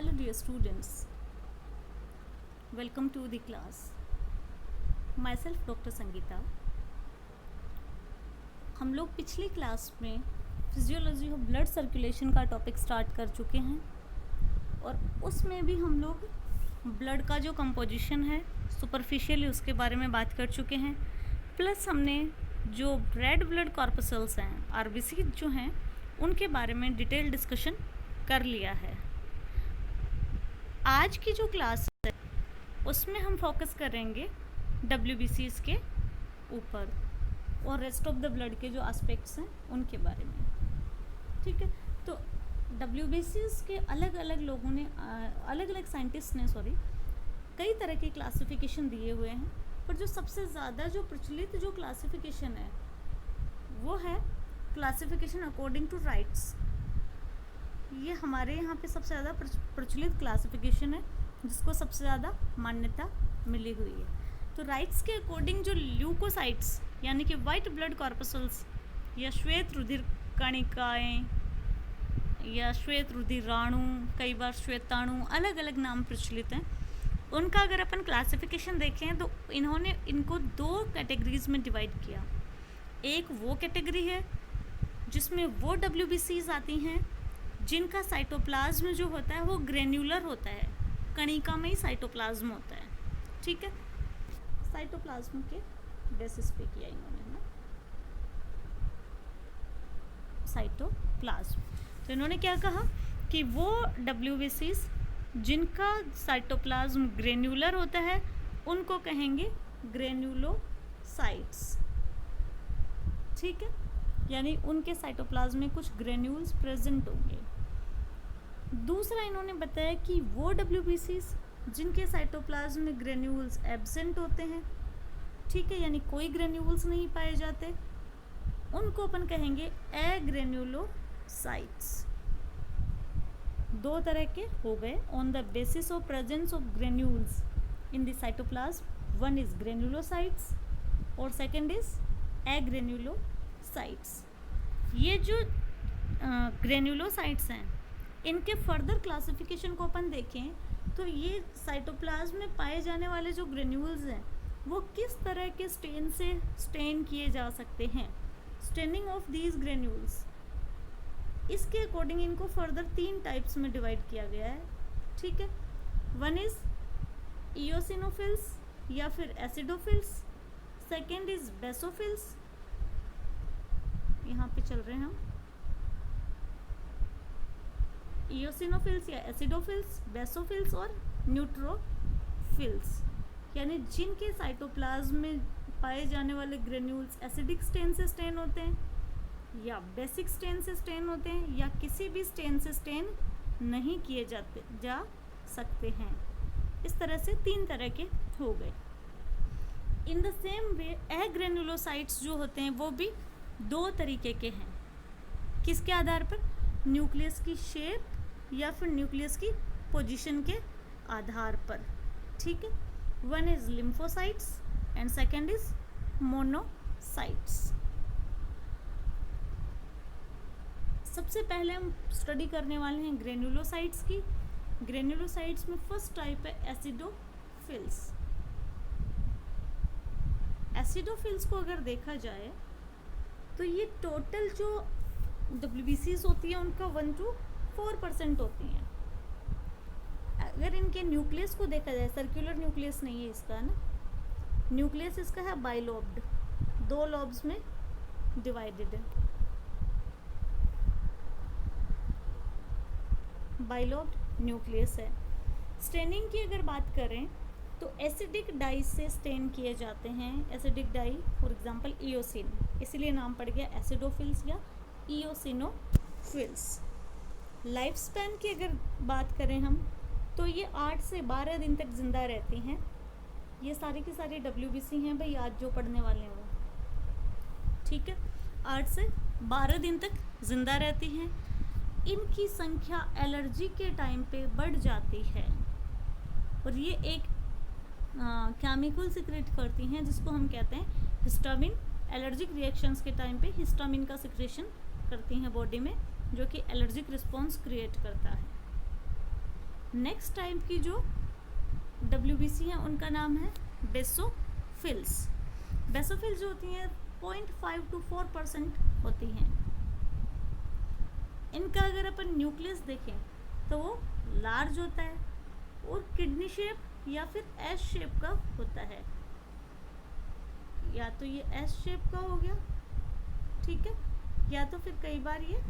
Hello dear students, welcome to the class. Myself Dr. Sangeeta. हम लोग पिछली क्लास में फिजियोलॉजी ऑफ ब्लड सर्कुलेशन का टॉपिक स्टार्ट कर चुके हैं और उसमें भी हम लोग ब्लड का जो कंपोजिशन है सुपरफिशियली उसके बारे में बात कर चुके हैं, प्लस हमने जो रेड ब्लड कॉर्पसल्स हैं आरबीसी जो हैं उनके बारे में डिटेल डिस्कशन कर लिया है. आज की जो क्लास है उसमें हम फोकस करेंगे WBCs के ऊपर और रेस्ट ऑफ द ब्लड के जो एस्पेक्ट्स हैं उनके बारे में. ठीक है, तो WBCs के अलग अलग लोगों ने अलग अलग साइंटिस्ट ने कई तरह के क्लासिफिकेशन दिए हुए हैं, पर जो सबसे ज़्यादा जो प्रचलित जो क्लासिफिकेशन है वो है क्लासिफिकेशन अकॉर्डिंग टू राइट्स. ये हमारे यहाँ पे सबसे ज़्यादा प्रचलित क्लासिफिकेशन है जिसको सबसे ज़्यादा मान्यता मिली हुई है. तो राइट्स के अकॉर्डिंग जो ल्यूकोसाइट्स यानी कि वाइट ब्लड कॉर्पसल्स या श्वेत रुधिर कणिकाएँ या श्वेत रुधिराणु, कई बार श्वेताणु, अलग अलग नाम प्रचलित हैं. उनका अगर अपन क्लासिफिकेशन देखें तो इन्होंने इनको दो कैटेगरीज में डिवाइड किया. एक वो कैटेगरी है जिसमें वो WBCs आती हैं जिनका साइटोप्लाज्म जो होता है वो ग्रेन्युलर होता है, कणिका में ही साइटोप्लाज्म होता है. ठीक है, साइटोप्लाज्म के बेसिस पे किया इन्होंने ना साइटोप्लाज्म. तो इन्होंने क्या कहा कि वो WBCs जिनका साइटोप्लाज्म ग्रेन्युलर होता है उनको कहेंगे ग्रेन्युलोसाइट्स. ठीक है, यानी उनके साइटोप्लाज्म में कुछ ग्रेन्यूल्स प्रेजेंट होंगे. दूसरा इन्होंने बताया कि वो WBCs जिनके साइटोप्लाज्म में ग्रेन्यूल्स एब्सेंट होते हैं, ठीक है, यानी कोई ग्रेन्यूल्स नहीं पाए जाते, उनको अपन कहेंगे एग्रेन्युलोसाइट्स. दो तरह के हो गए on the basis of presence of granules in the cytoplasm. One is granulocytes और सेकंड इज एग्रेन्युलोसाइट्स. ये जो ग्रेन्युलोसाइट्स हैं इनके फर्दर क्लासिफिकेशन को अपन देखें तो ये साइटोप्लाज्म में पाए जाने वाले जो ग्रेन्यूल्स हैं वो किस तरह के स्टेन से स्टेन किए जा सकते हैं, स्टेनिंग ऑफ दीज ग्रेन्यूल्स, इसके अकॉर्डिंग इनको फर्दर 3 टाइप्स में डिवाइड किया गया है. ठीक है, वन इज इयोसिनोफिल्स या फिर एसिडोफिल्स, सेकेंड इज बेसोफिल्स, यहाँ पे चल रहे हैं हम इयोसिनोफिल्स या एसिडोफिल्स, बेसोफिल्स और न्यूट्रोफिल्स, यानी जिनके साइटोप्लाज्म में पाए जाने वाले ग्रेन्यूल्स एसिडिक स्टेन से स्टेन होते हैं या बेसिक स्टेन से स्टेन होते हैं या किसी भी स्टेन से स्टेन नहीं किए जा सकते हैं. इस तरह से 3 तरह के हो गए. इन द सेम वे एग्रेन्युलोसाइट्स जो होते हैं वो भी 2 तरीके के हैं. किसके आधार पर? न्यूक्लियस की शेप या फिर न्यूक्लियस की पोजीशन के आधार पर. ठीक है, one is lymphocytes and second is monocytes. सबसे पहले हम स्टडी करने वाले हैं ग्रेन्युलोसाइट्स की. ग्रेन्युलोसाइट्स में फर्स्ट टाइप है एसिडोफिल्स. एसिडोफिल्स को अगर देखा जाए तो ये टोटल जो WBCs होती है उनका 1 to 4% होती हैं. अगर इनके न्यूक्लियस को देखा जाए, सर्कुलर न्यूक्लियस नहीं है इसका, है ना, न्यूक्लियस इसका है बाइलोब्ड, 2 लॉब्स में डिवाइडेड है. बाइलोब्ड न्यूक्लियस है. स्टेनिंग की अगर बात करें तो एसिडिक डाई से स्टेन किए जाते हैं. Acidic dye for example eosin, इसीलिए नाम पड़ गया एसिडोफिल्स या इयोसिनोफिल्स. लाइफ स्पैन की अगर बात करें हम तो ये 8 से 12 दिन तक ज़िंदा रहती हैं. ये सारी की सारी WBC हैं भाई, आज जो पढ़ने वाले हैं वो. ठीक है, 8 से 12 दिन तक ज़िंदा रहती हैं. इनकी संख्या एलर्जी के टाइम पे बढ़ जाती है और ये एक केमिकल सिक्रेट करती हैं जिसको हम कहते हैं हिस्टामिन. एलर्जिक रिएक्शंस के टाइम पे हिस्टामिन का सिक्रेशन करती हैं बॉडी में, जो कि एलर्जिक रिस्पॉन्स क्रिएट करता है. नेक्स्ट टाइप की जो WBC हैं उनका नाम है बेसोफिल्स। बेसोफिल्स जो होती हैं 0.5 to 4% होती हैं। इनका अगर अपन न्यूक्लियस देखें तो वो लार्ज होता है और किडनी शेप या फिर एस शेप का होता है। या तो ये एस शेप का हो गया, ठीक है, या तो फिर कई बार ये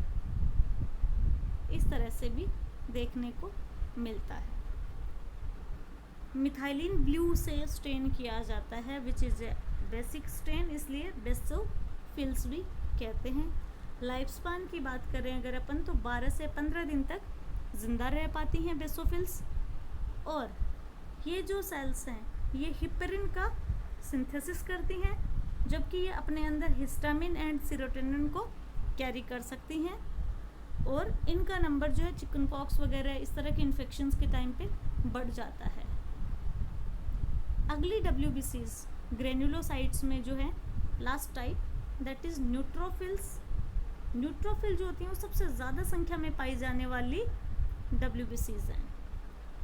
इस तरह से भी देखने को मिलता है। मिथाइलिन ब्लू से स्टेन किया जाता है which is a basic stain, इसलिए बेसोफिल्स भी कहते हैं। लाइफ स्पान की बात करें अगर अपन तो 12 से 15 दिन तक जिंदा रह पाती हैं बेसोफिल्स। और ये जो सेल्स हैं ये हिपेरिन का सिंथेसिस करती हैं, जबकि ये अपने अंदर हिस्टामिन एंड सेरोटोनिन को कैरी कर सकती हैं। और इनका नंबर जो है चिकन पॉक्स वगैरह इस तरह के इन्फेक्शंस के टाइम पे बढ़ जाता है। अगली WBCs ग्रेन्युलोसाइट्स में जो है last type that is neutrophils. Neutrophil जो होती हैं वो सबसे ज़्यादा संख्या में पाई जाने वाली WBCs हैं।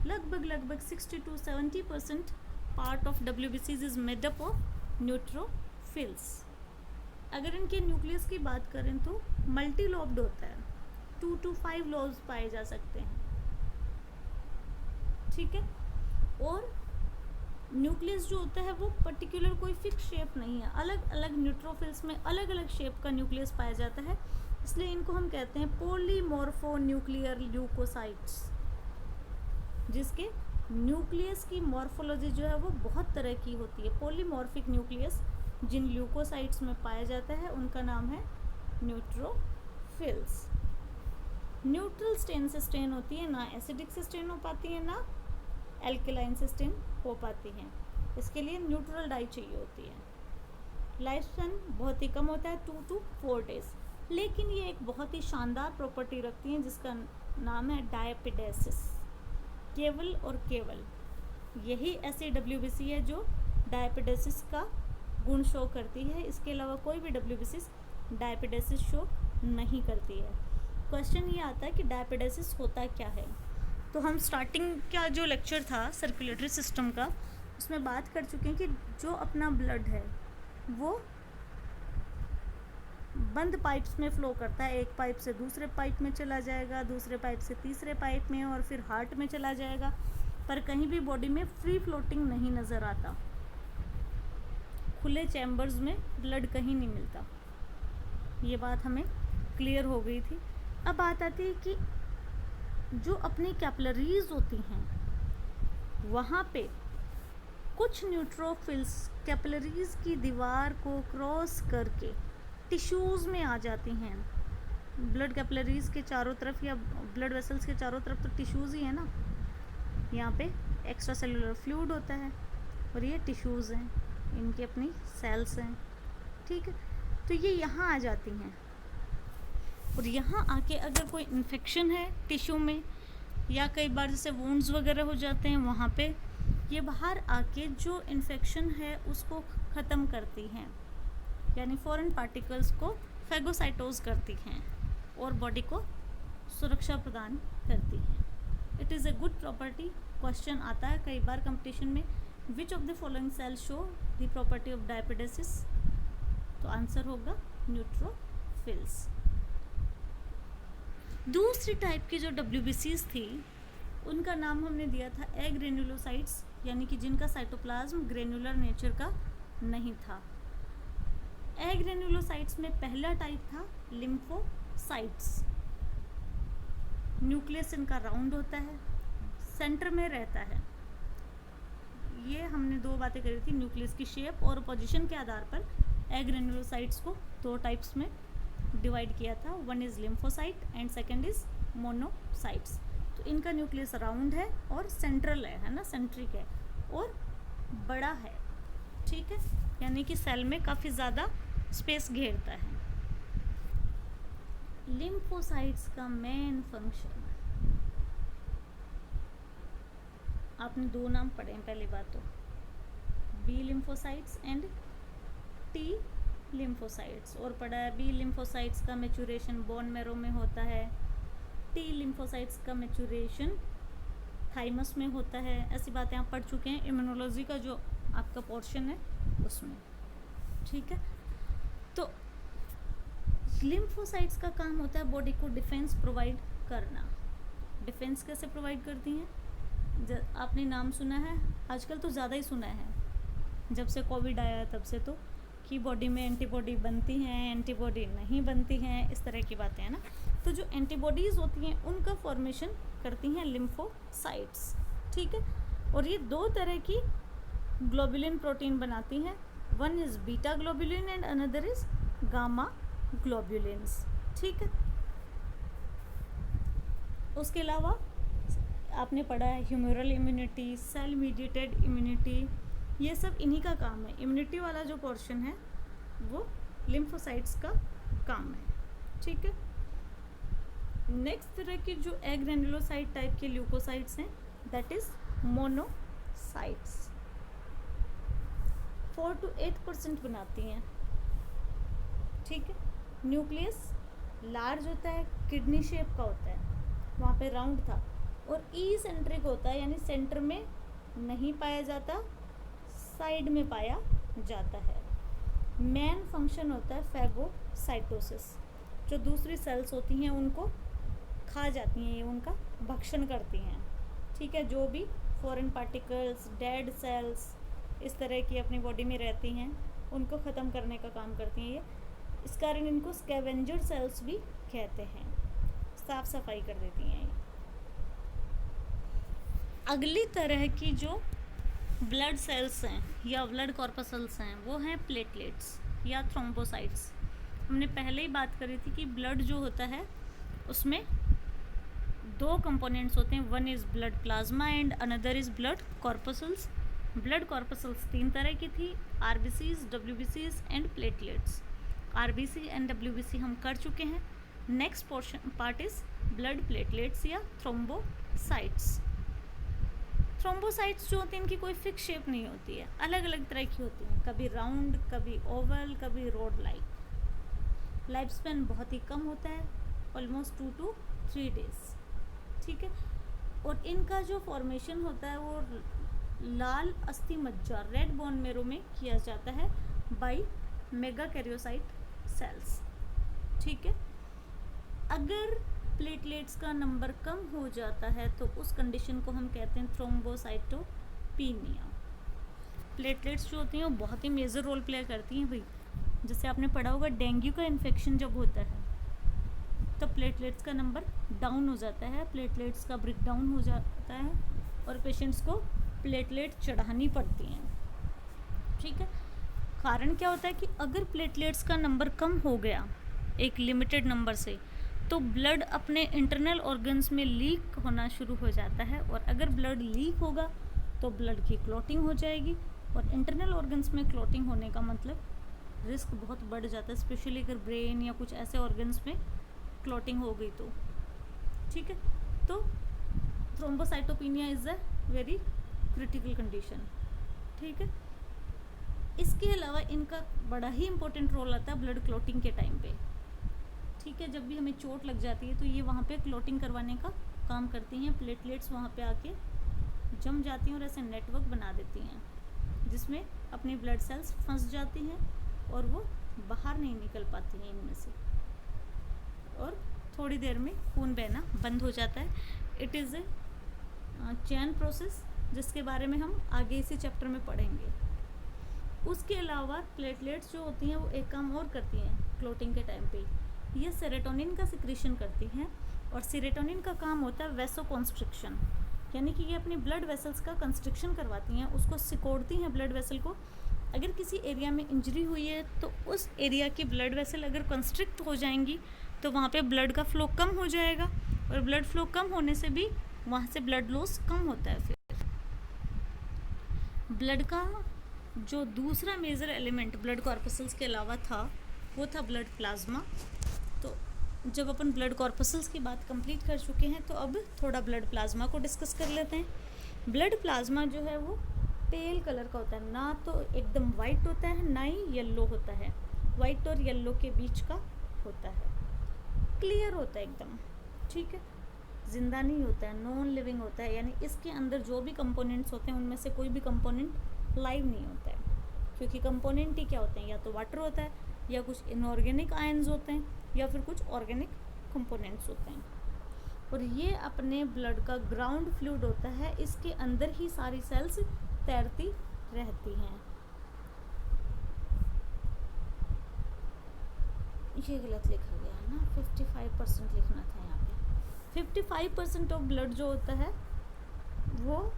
लगभग 60 to 70% part of WBCs is made up of neutrophils. अगर इनके न्यूक्लियस की बात करें तो मल्टी लॉब्ड होता है, 2 to 5 लॉब्स पाए जा सकते हैं, ठीक है। और न्यूक्लियस जो होता है वो पर्टिकुलर कोई फिक्स शेप नहीं है, अलग अलग न्यूट्रोफिल्स में अलग अलग शेप का न्यूक्लियस पाया जाता है, इसलिए इनको हम कहते हैं पॉलीमॉर्फो न्यूक्लियर ल्यूकोसाइट्स, जिसके न्यूक्लियस की मॉर्फोलॉजी जो है वो बहुत तरह की होती है। पॉलीमॉर्फिक न्यूक्लियस जिन ल्यूकोसाइट्स में पाया जाता है उनका नाम है न्यूट्रोफिल्स। न्यूट्रल स्टेन से स्टेन होती है, ना एसिडिक से स्टेन हो पाती है ना एल्केलाइन से स्टेन हो पाती हैं। इसके लिए न्यूट्रल डाई चाहिए होती है। लाइफ स्पैन बहुत ही कम होता है, 2 to 4 डेज, लेकिन ये एक बहुत ही शानदार प्रॉपर्टी रखती हैं जिसका नाम है डायपिडेसिस। केवल और केवल यही ऐसी WBC है जो डायपिडेसिस का गुण शो करती है, इसके अलावा कोई भी WBC डायपिडेसिस शो नहीं करती है। क्वेश्चन ये आता है कि डायपिडेसिस होता क्या है। तो हम स्टार्टिंग का जो लेक्चर था सर्कुलेटरी सिस्टम का उसमें बात कर चुके हैं कि जो अपना ब्लड है वो बंद पाइप्स में फ़्लो करता है, एक पाइप से दूसरे पाइप में चला जाएगा, दूसरे पाइप से तीसरे पाइप में और फिर हार्ट में चला जाएगा, पर कहीं भी बॉडी में फ्री फ्लोटिंग नहीं नज़र आता। खुले चैम्बर्स में ब्लड कहीं नहीं मिलता, ये बात हमें क्लियर हो गई थी। अब बात आती है कि जो अपनी कैपिलरीज होती हैं वहाँ पे कुछ न्यूट्रोफिल्स कैपिलरीज की दीवार को क्रॉस करके टिश्यूज़ में आ जाती हैं। ब्लड कैपिलरीज के चारों तरफ या ब्लड वेसल्स के चारों तरफ तो टिश्यूज़ ही है ना, यहाँ पे एक्स्ट्रा सेलुलर फ्लूइड होता है और ये टिश्यूज़ हैं, इनकी अपनी सेल्स हैं, ठीक है। तो ये यहाँ आ जाती हैं और यहाँ आके अगर कोई इन्फेक्शन है टिश्यू में या कई बार जैसे वुंड्स वगैरह हो जाते हैं वहाँ पे ये बाहर आके जो इन्फेक्शन है उसको ख़त्म करती हैं, यानी फॉरेन पार्टिकल्स को फैगोसाइटोज करती हैं और बॉडी को सुरक्षा प्रदान करती हैं। It is a good property. Question आता है कई बार कंपटीशन में, which of the following cells show the property of diapedesis, तो आंसर होगा न्यूट्रोफिल्स। दूसरी टाइप की जो WBCs थी उनका नाम हमने दिया था एग्रेन्युलोसाइट्स, यानी कि जिनका साइटोप्लाज्म ग्रेन्युलर नेचर का नहीं था। एग्रेन्युलोसाइट्स में पहला टाइप था लिम्फोसाइट्स। न्यूक्लियस इनका राउंड होता है, सेंटर में रहता है। ये हमने दो बातें करी थी, न्यूक्लियस की शेप और पोजीशन के आधार पर एग्रेन्युलोसाइट्स को दो टाइप्स में डिवाइड किया था। One is lymphocyte and second is monocytes. तो इनका न्यूक्लियस राउंड है और सेंट्रल है ना, सेंट्रिक है और बड़ा है, ठीक है, यानी कि सेल में काफ़ी ज़्यादा स्पेस घेरता है। लिम्फोसाइट्स का मेन फंक्शन, आपने दो नाम पढ़े हैं, पहली बात तो B lymphocytes and T lymphocytes, और पढ़ा है बी लिम्फोसाइट्स का मैचुरेशन बोन मैरो में होता है, टी लिम्फोसाइट्स का मैचुरेशन थाइमस में होता है, ऐसी बातें आप पढ़ चुके हैं इम्यूनोलॉजी का जो आपका पोर्शन है उसमें, ठीक है। तो लिम्फोसाइट्स का काम होता है बॉडी को डिफेंस प्रोवाइड करना। डिफेंस कैसे प्रोवाइड करती हैं? आपने नाम सुना है, आजकल तो ज़्यादा ही सुना है, जब से कोविड आया तब से, तो कि बॉडी में एंटीबॉडी बनती हैं, एंटीबॉडी नहीं बनती हैं, इस तरह की बातें हैं ना। तो जो एंटीबॉडीज़ होती हैं उनका फॉर्मेशन करती हैं लिम्फोसाइट्स, ठीक है। और ये दो तरह की ग्लोबुलिन प्रोटीन बनाती हैं, one is beta globulin and another is gamma globulins, ठीक है। उसके अलावा आपने पढ़ा है humoral immunity, cell mediated immunity, ये सब इन्हीं का काम है। इम्यूनिटी वाला जो पोर्शन है वो लिम्फोसाइट्स का काम है, ठीक है। नेक्स्ट तरह की जो एग्रेनुलोसाइट टाइप के ल्यूकोसाइट्स हैं, दैट इज मोनोसाइट्स, 4 to 8% बनाती हैं, ठीक है। न्यूक्लियस लार्ज होता है, किडनी शेप का होता है, वहाँ पे राउंड था, और ई सेंट्रिक होता है, यानी सेंटर में नहीं पाया जाता, साइड में पाया जाता है। मेन फंक्शन होता है फैगोसाइटोसिस, जो दूसरी सेल्स होती हैं उनको खा जाती हैं, ये उनका भक्षण करती हैं, ठीक है। जो भी फॉरेन पार्टिकल्स, डेड सेल्स इस तरह की अपनी बॉडी में रहती हैं उनको ख़त्म करने का काम करती हैं ये। इस कारण इनको स्कैवेंजर सेल्स भी कहते हैं, साफ सफाई कर देती हैं ये। अगली तरह की जो ब्लड सेल्स हैं या ब्लड कॉर्पसल्स हैं वो हैं प्लेटलेट्स या थ्रोम्बोसाइट्स। हमने पहले ही बात करी थी कि ब्लड जो होता है उसमें दो कंपोनेंट्स होते हैं, one is blood plasma and another is blood corpuscles. Blood corpuscles 3 तरह की थी, आरबीसीज, डब्ल्यूबीसीज and platelets. RBC and WBC हम कर चुके हैं। Next portion part is blood platelets या थ्रोम्बोसाइट्स। थ्रोम्बोसाइट्स जो होती हैं इनकी कोई फिक्स शेप नहीं होती है, अलग अलग तरह की होती हैं, कभी राउंड, कभी ओवल, कभी रोड लाइक। लाइफ स्पैन बहुत ही कम होता है, ऑलमोस्ट 2 to 3 days, ठीक है। और इनका जो फॉर्मेशन होता है वो लाल अस्थि मज्जा, रेड बोन मेरो में किया जाता है बाई मेगाकैरियोसाइट सेल्स, ठीक है। अगर प्लेटलेट्स का नंबर कम हो जाता है तो उस कंडीशन को हम कहते हैं थ्रोम्बोसाइटोपीनिया। प्लेटलेट्स जो होती हैं वो बहुत ही मेजर रोल प्ले करती हैं भाई। जैसे आपने पढ़ा होगा डेंगू का इन्फेक्शन जब होता है तो प्लेटलेट्स का नंबर डाउन हो जाता है, प्लेटलेट्स का ब्रेक डाउन हो जाता है और पेशेंट्स को प्लेटलेट चढ़ानी पड़ती हैं, ठीक है। कारण क्या होता है कि अगर प्लेटलेट्स का नंबर कम हो गया एक लिमिटेड नंबर से तो ब्लड अपने इंटरनल ऑर्गन्स में लीक होना शुरू हो जाता है, और अगर ब्लड लीक होगा तो ब्लड की क्लॉटिंग हो जाएगी, और इंटरनल ऑर्गन्स में क्लॉटिंग होने का मतलब रिस्क बहुत बढ़ जाता है, स्पेशली अगर ब्रेन या कुछ ऐसे ऑर्गन्स में क्लॉटिंग हो गई तो, ठीक है। तो thrombocytopenia is a very critical condition, ठीक है। इसके अलावा इनका बड़ा ही इंपॉर्टेंट रोल आता है ब्लड क्लॉटिंग के टाइम पे, ठीक है। जब भी हमें चोट लग जाती है तो ये वहाँ पे क्लॉटिंग करवाने का काम करती हैं। प्लेटलेट्स वहाँ पे आके जम जाती हैं और ऐसे नेटवर्क बना देती हैं जिसमें अपनी ब्लड सेल्स फंस जाती हैं और वो बाहर नहीं निकल पाती हैं इनमें से, और थोड़ी देर में खून बहना बंद हो जाता है। It is A chain process जिसके बारे में हम आगे इसी चैप्टर में पढ़ेंगे। उसके अलावा प्लेटलेट्स जो होती हैं वो एक काम और करती हैं क्लॉटिंग के टाइम पे, ये सेरोटोनिन का सिक्रीशन करती हैं, और सेरोटोनिन का काम होता है वैसोकॉन्स्ट्रिक्शन, यानी कि ये अपने ब्लड वेसल्स का कंस्ट्रिक्शन करवाती हैं, उसको सिकोड़ती हैं ब्लड वेसल को। अगर किसी एरिया में इंजरी हुई है तो उस एरिया की ब्लड वेसल अगर कंस्ट्रिक्ट हो जाएंगी तो वहाँ पे ब्लड का फ्लो कम हो जाएगा, और ब्लड फ्लो कम होने से भी वहाँ से ब्लड लॉस कम होता है। फिर ब्लड का जो दूसरा मेजर एलिमेंट ब्लड कॉर्पसल्स के अलावा था वो था ब्लड प्लाज्मा। तो जब अपन ब्लड कॉर्पसल्स की बात कंप्लीट कर चुके हैं तो अब थोड़ा ब्लड प्लाज्मा को डिस्कस कर लेते हैं। ब्लड प्लाज्मा जो है वो पेल कलर का होता है, ना तो एकदम वाइट होता है ना ही येलो होता है, वाइट और येलो के बीच का होता है, क्लियर होता है एकदम, ठीक है। जिंदा नहीं होता है, नॉन लिविंग होता है, यानी इसके अंदर जो भी कंपोनेंट्स होते हैं उनमें से कोई भी कंपोनेंट लाइव नहीं होता है, क्योंकि कंपोनेंट ही क्या होते हैं, या तो वाटर होता है, या कुछ इनऑर्गेनिक आयंस होते हैं, या फिर कुछ ऑर्गेनिक कंपोनेंट्स होते हैं। और ये अपने ब्लड का ग्राउंड फ्लूइड होता है, इसके अंदर ही सारी सेल्स तैरती रहती हैं। ये गलत लिखा गया है ना, 55% लिखना था यहाँ पे। 55% ऑफ ब्लड जो होता है वो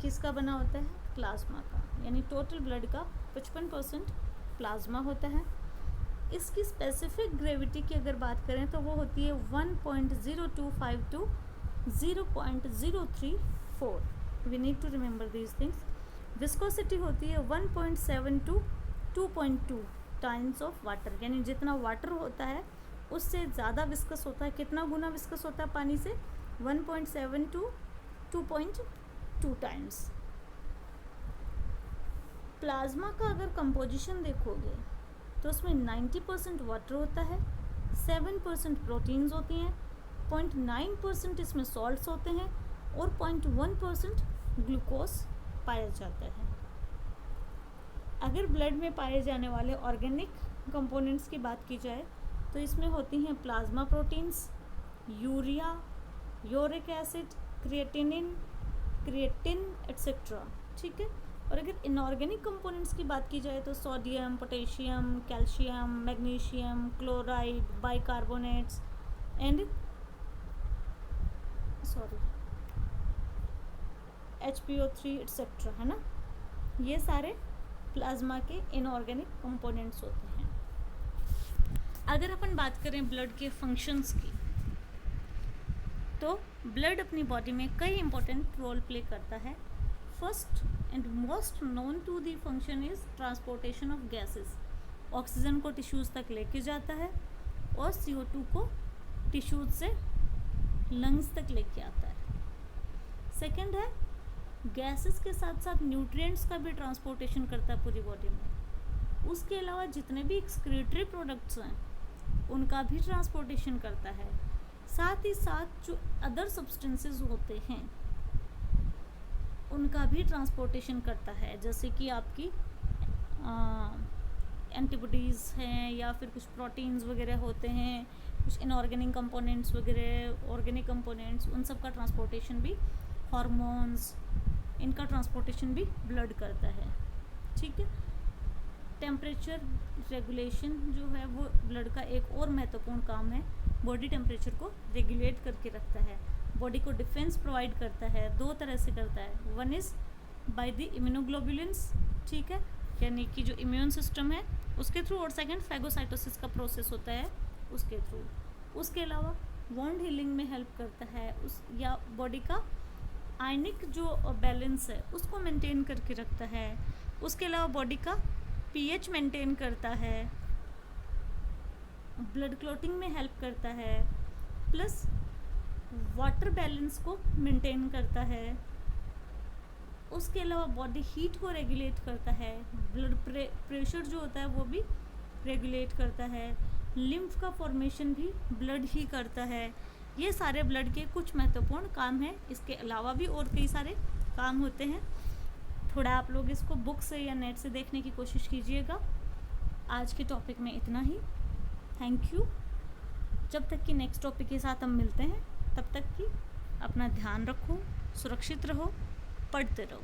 किसका बना होता है, प्लाज्मा का, यानी टोटल ब्लड का 55% प्लाज्मा होता है। इसकी स्पेसिफिक ग्रेविटी की अगर बात करें तो वो होती है 1.0252 to 0.034। We need to remember these things. Viscosity होती है 1.7 to 2.2 टाइम्स ऑफ वाटर, यानी जितना वाटर होता है उससे ज़्यादा विस्कस होता है। कितना गुना विस्कस होता है पानी से, 1.7 to 2.2 टाइम्स। प्लाज्मा का अगर कंपोजिशन देखोगे तो उसमें 90% वाटर होता है, 7% प्रोटीन्स होती हैं, 0.9% इसमें सॉल्ट्स होते हैं और 0.1% ग्लूकोज पाया जाता है। अगर ब्लड में पाए जाने वाले ऑर्गेनिक कंपोनेंट्स की बात की जाए तो इसमें होती हैं plasma proteins, urea, uric acid, creatine etcetera, ठीक है। और अगर इनऑर्गेनिक कंपोनेंट्स की बात की जाए तो sodium, potassium, calcium, magnesium, chloride, bicarbonates and HPO3 etcetera, है ना। ये सारे प्लाज्मा के इनऑर्गेनिक कंपोनेंट्स होते हैं। अगर अपन बात करें ब्लड के फंक्शंस की तो ब्लड अपनी बॉडी में कई इंपॉर्टेंट रोल प्ले करता है। First and most known to the function is transportation of gases. Oxygen को टिश्यूज़ तक लेके जाता है और CO2 को टिश्यूज से लंग्स तक लेके आता है। सेकंड है गैसेस के साथ साथ न्यूट्रिएंट्स का भी ट्रांसपोर्टेशन करता है पूरी बॉडी में। उसके अलावा जितने भी एक्सक्रीटरी प्रोडक्ट्स हैं उनका भी ट्रांसपोर्टेशन करता है। साथ ही साथ जो अदर सब्सटेंसेस होते हैं उनका भी ट्रांसपोर्टेशन करता है, जैसे कि आपकी एंटीबॉडीज़ हैं या फिर कुछ प्रोटीन्स वगैरह होते हैं, कुछ इनऑर्गेनिक कंपोनेंट्स वगैरह, ऑर्गेनिक कंपोनेंट्स, उन सब का ट्रांसपोर्टेशन भी, हार्मोन्स, इनका ट्रांसपोर्टेशन भी ब्लड करता है, ठीक है। टेम्परेचर रेगुलेशन जो है वो ब्लड का एक और महत्वपूर्ण काम है। बॉडी टेम्परेचर को रेगुलेट करके रखता है, बॉडी को डिफेंस प्रोवाइड करता है। दो तरह से करता है, one is by the immunoglobulins, ठीक है, यानी कि जो इम्यून सिस्टम है उसके थ्रू, और सेकंड फैगोसाइटोसिस का प्रोसेस होता है उसके थ्रू। उसके अलावा वॉन्ड हीलिंग में हेल्प करता है, उस या बॉडी का आयनिक जो बैलेंस है उसको मेंटेन करके रखता है। उसके अलावा बॉडी का pH मेंटेन करता है, ब्लड क्लॉटिंग में हेल्प करता है, प्लस वाटर बैलेंस को मेंटेन करता है। उसके अलावा बॉडी हीट को रेगुलेट करता है, ब्लड प्रेशर जो होता है वो भी रेगुलेट करता है, लिम्फ का फॉर्मेशन भी ब्लड ही करता है। ये सारे ब्लड के कुछ महत्वपूर्ण काम हैं। इसके अलावा भी और कई सारे काम होते हैं। थोड़ा आप लोग इसको बुक से या नेट से देखने की कोशिश कीजिएगा। आज के टॉपिक में इतना ही। Thank you. जब तक कि नेक्स्ट टॉपिक के साथ हम मिलते हैं तब तक कि अपना ध्यान रखो, सुरक्षित रहो, पढ़ते रहो।